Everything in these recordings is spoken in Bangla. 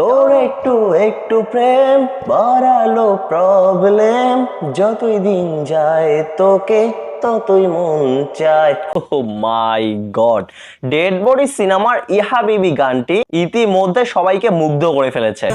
তোর একটু একটু প্রেম বাড়ালো প্রবলেম, যতই দিন যায় তোকে ততই মন চায়। ও মাই গড, ডেড বডি সিনেমার ইহা বিবি গানটি ইতিমধ্যে সবাইকে মুগ্ধ করে ফেলেছে।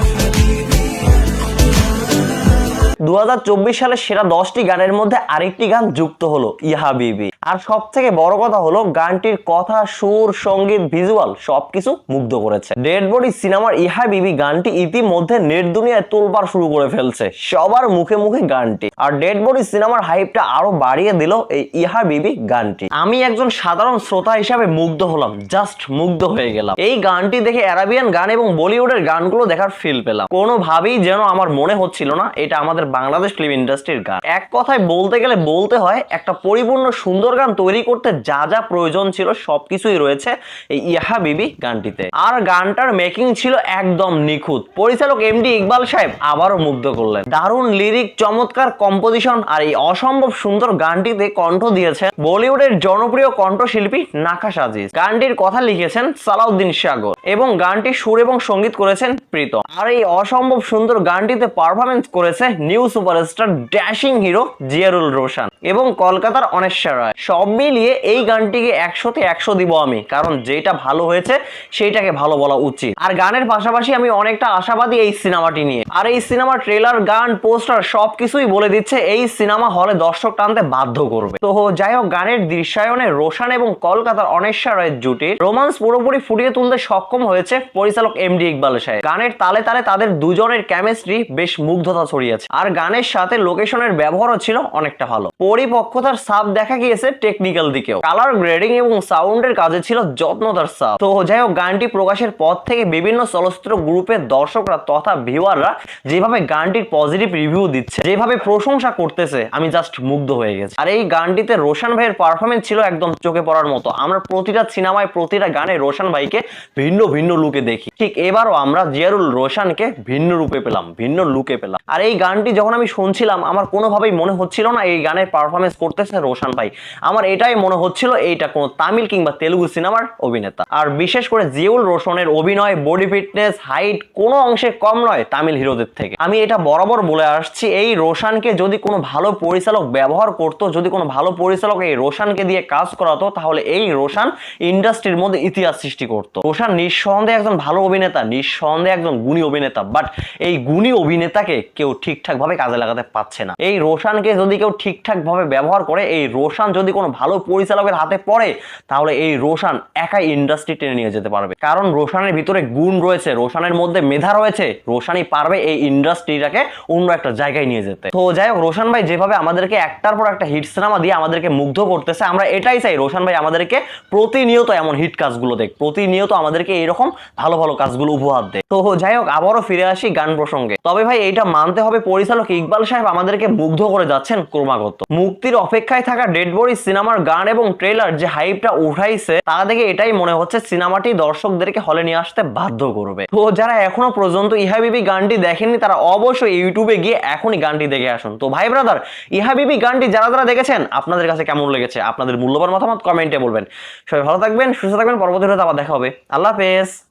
2024 সালের সেরা 10টি গানের মধ্যে আরেকটি গান যুক্ত হলো, ইহা বিবি। আর সব থেকে বড় কথা হলো গানটির কথা, সুর, সঙ্গীত, ভিজুয়াল সবকিছু মুগ্ধ করেছে। ডেড বডি সিনেমার ইহা বিবি গানটি ইতিমধ্যে নেট দুনিয়ায় তোলপাড় শুরু করে ফেলছে, সবার মুখে মুখে গানটি। আর ডেড বডি সিনেমার হাইপটা আরো বাড়িয়ে দিল এই ইহা বিবি গানটি। আমি একজন সাধারণ শ্রোতা হিসাবে মুগ্ধ হলাম, জাস্ট মুগ্ধ হয়ে গেলাম। এই গানটি দেখে আরাবিয়ান গান এবং বলিউডের গানগুলো দেখার ফিল পেলাম। কোনোভাবেই যেন আমার মনে হচ্ছিল না এটা আমাদের বাংলাদেশ ফিল্ম ইন্ডাস্ট্রির গান। এক কথায় বলতে গেলে বলতে হয়, একটা পরিপূর্ণ সুন্দর গান তৈরি করতে যা যা প্রয়োজন ছিল সবকিছুই রয়েছে এই ইহা বিবি গানটিতে। আর গানটার মেকিং ছিল একদম নিখুঁত। পরিচালক এমডি ইকবাল সাহেব আবারও মুগ্ধ করলেন। দারুণ লিরিক, চমৎকার কম্পোজিশন আর এই অসম্ভব সুন্দর গানটিতে কণ্ঠ দিয়েছেন বলিউডের জনপ্রিয় কণ্ঠশিল্পী নাখাস আজিজ। গানটির কথা লিখেছেন সালাউদ্দিন সাগর এবং গানটির সুর এবং সঙ্গীত করেছেন প্রীতম। আর এই অসম্ভব সুন্দর গানটিতে পারফরমেন্স করেছে new superstar dashing hero Jiarul Roshan এবং কলকাতার অনেশ্বর রায়। সব মিলিয়ে এই গানটিকে 100তে 100 দিব আমি, কারণ যেটা ভালো হয়েছে সেইটাকে ভালো বলা উচিত। আর গানের পাশাপাশি আমি অনেকটা আশাবাদী এই সিনেমাটি নিয়ে। আর এই সিনেমার ট্রেলার, গান, পোস্টার সবকিছুই বলে দিচ্ছে এই সিনেমা হলে দর্শক টানতে বাধ্য করবে। তো যাই হোক, গানের দৃশ্যায়নে রোশন এবং কলকাতার অনেশ্বর রায়ের জুটির রোমান্স পুরোপুরি ফুটিয়ে তুলতে সক্ষম হয়েছে পরিচালক এমডি ইকবাল সাহেব। গানের তালে তালে তাদের দুজনের কেমিস্ট্রি বেশ মুগ্ধতা ছড়িয়েছে। আর গানের সাথে লোকেশনের ব্যবহারও ছিল অনেকটা ভালো। পরিপক্কতার ছাপ দেখা গিয়েছে টেকনিক্যাল দিকেও। কালার গ্রেডিং এবং সাউন্ডের কাজে ছিল যত্নতার ছাপ। তো যাই হোক, গানটি প্রকাশের পর থেকে বিভিন্ন চলচ্চিত্র গ্রুপের দর্শকরা তথা ভিউয়াররা যেভাবে গানটির পজিটিভ রিভিউ দিচ্ছে, যেভাবে প্রশংসা করতেছে, আমি জাস্ট মুগ্ধ হয়ে গেছি। আর এই গানটিতে রোশন ভাইয়ের পারফরমেন্স ছিল একদম চোখে পড়ার মতো। আমরা প্রতিটা সিনেমায় প্রতিটা গানে রোশন ভাইকে ভিন্ন ভিন্ন লুকে দেখি, ঠিক এবারও আমরা জিয়ারুল রোশনকে ভিন্ন রূপে পেলাম, ভিন্ন লুকে পেলাম। আর এই গানটি যখন আমি শুনছিলাম আমার কোনোভাবেই মনে হচ্ছিল না এই গানের পারফরমেন্স করতেছে রোশন ভাই। আমার এটাই মনে হচ্ছিল এইটা কোনো তামিল কিংবা তেলুগু সিনেমার অভিনেতা। আর বিশেষ করে জিয়ারুল রোশনের অভিনয়, বডি ফিটনেস, হাইট কোনো অংশে কম নয় তামিল হিরোদের থেকে। আমি এটা বরাবর বলে আসছি, এই রোশনকে যদি কোনো ভালো পরিচালক ব্যবহার করতো, যদি কোনো ভালো পরিচালক এই রোশনকে দিয়ে কাজ করাতো, তাহলে এই রোশন ইন্ডাস্ট্রির মধ্যে ইতিহাস সৃষ্টি করতো। রোশন নিঃসন্দেহে একজন ভালো অভিনেতা, নিঃসন্দেহে একজন গুণী অভিনেতা, বাট এই গুণী অভিনেতাকে কেউ ঠিকঠাক ভাবে কাজে লাগাতে পারছে না। এই রোশনকে যদি কেউ ঠিকঠাক ভাবে ব্যবহার করে, এই রোশন যদি কোনো ভালো পরিচালকের হাতে পড়ে, তাহলে এই রোশন একাই ইন্ডাস্ট্রি টেনে নিয়ে যেতে পারবে। কারণ রোশনের ভিতরে গুণ রয়েছে, রোশনের মধ্যে মেধা রয়েছে, রোশনই পারবে এই ইন্ডাস্ট্রিটাকে অন্য একটা জায়গায় নিয়ে যেতে। তো যাই হোক, রোশন ভাই যেভাবে আমাদেরকে একটার পর একটা হিট সিনেমা দিয়ে আমাদেরকে মুগ্ধ করতেছে, আমরা এটাই চাই রোশন ভাই আমাদেরকে প্রতিনিয়ত এমন হিট কাজগুলো দেখ, প্রতিনিয়ত আমাদেরকে এইরকম ভালো ভালো কাজগুলো উপহার দেয়। তো যাই হোক, আবারও ফিরে আসি গান প্রসঙ্গে। তবে ভাই এইটা মানতে হবে, পরিচালক ইকবাল সাহেব আমাদেরকে মুগ্ধ করে যাচ্ছেন ক্রমাগত। মুক্তির অপেক্ষায় থাকা ডেড বডি সিনেমার গান এবং ট্রেলার যে হাইপটা উঠাইছে, তা দেখে এটাই মনে হচ্ছে সিনেমাটি দর্শকদেরকে হলে নিয়ে আসতে বাধ্য করবে। তো যারা এখনো পর্যন্ত ইহা বিবি গানটি দেখেননি, তারা অবশ্যই ইউটিউবে গিয়ে এখনই গানটি দেখে আসুন। তো ভাই ব্রাদার, ইহা বিবি গানটি যারা যারা দেখেছেন আপনাদের কাছে কেমন লেগেছে, আপনাদের মূল্যবান মতামত কমেন্টে বলবেন। সবাই ভালো থাকবেন, সুস্থ থাকবেন, পরবর্তী ভিডিওতে আবার দেখা হবে। আল্লাহ হাফেজ।